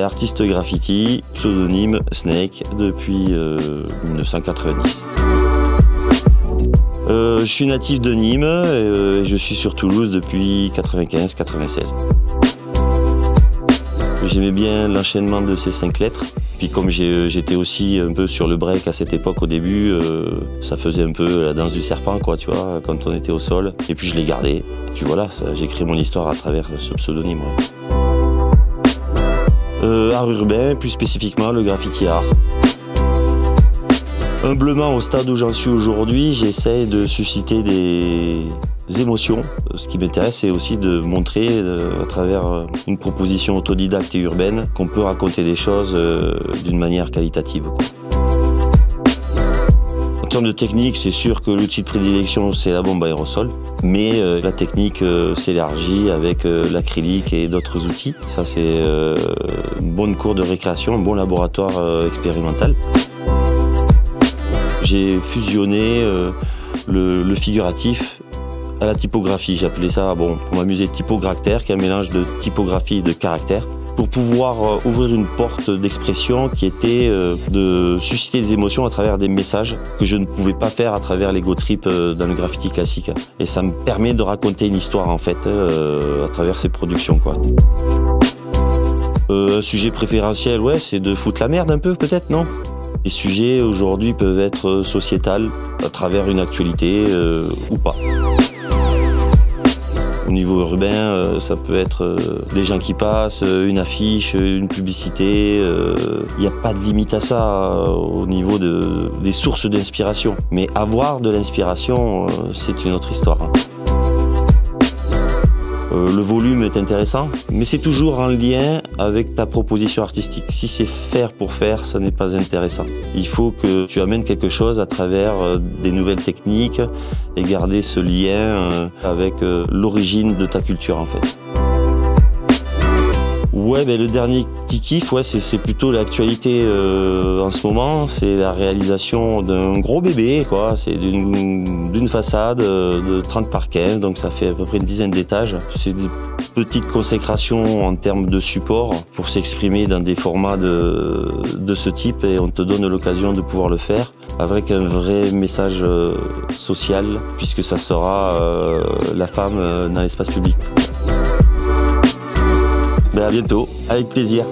artiste graffiti, pseudonyme Snake, depuis 1990. Je suis natif de Nîmes et je suis sur Toulouse depuis 95-96. J'aimais bien l'enchaînement de ces 5 lettres. Puis comme j'étais aussi un peu sur le break à cette époque au début, ça faisait un peu la danse du serpent, quoi, tu vois, quand on était au sol. Et puis je l'ai gardé. Et puis voilà, j'ai créé mon histoire à travers ce pseudonyme. Ouais. Art urbain, plus spécifiquement le graffiti art. Humblement, au stade où j'en suis aujourd'hui, j'essaie de susciter des émotions. Ce qui m'intéresse, c'est aussi de montrer à travers une proposition autodidacte et urbaine qu'on peut raconter des choses d'une manière qualitative, quoi. En termes de technique, c'est sûr que l'outil de prédilection, c'est la bombe aérosol, mais la technique s'élargit avec l'acrylique et d'autres outils. Ça, c'est une bonne cour de récréation, un bon laboratoire expérimental. J'ai fusionné le figuratif à la typographie. J'appelais ça, bon, pour m'amuser, typogractaire, qui est un mélange de typographie et de caractère, pour pouvoir ouvrir une porte d'expression qui était de susciter des émotions à travers des messages que je ne pouvais pas faire à travers l'ego trip dans le graffiti classique. Et ça me permet de raconter une histoire, en fait, à travers ces productions, quoi. Un sujet préférentiel, ouais, c'est de foutre la merde un peu, peut-être, non ? Les sujets aujourd'hui peuvent être sociétals à travers une actualité ou pas. Au niveau urbain, ça peut être des gens qui passent, une affiche, une publicité. Il n'y a pas de limite à ça au niveau des sources d'inspiration. Mais avoir de l'inspiration, c'est une autre histoire. Le volume est intéressant, mais c'est toujours en lien avec ta proposition artistique. Si c'est faire pour faire, ça n'est pas intéressant. Il faut que tu amènes quelque chose à travers des nouvelles techniques et garder ce lien avec l'origine de ta culture, en fait. Ouais, ben le dernier petit kiff, ouais, c'est plutôt l'actualité en ce moment. C'est la réalisation d'un gros bébé, quoi. C'est d'une façade de 30 par 15, donc ça fait à peu près une dizaine d'étages. C'est des petites consécrations en termes de support pour s'exprimer dans des formats de ce type, et on te donne l'occasion de pouvoir le faire avec un vrai message social, puisque ça sera la femme dans l'espace public. Ben à bientôt, avec plaisir.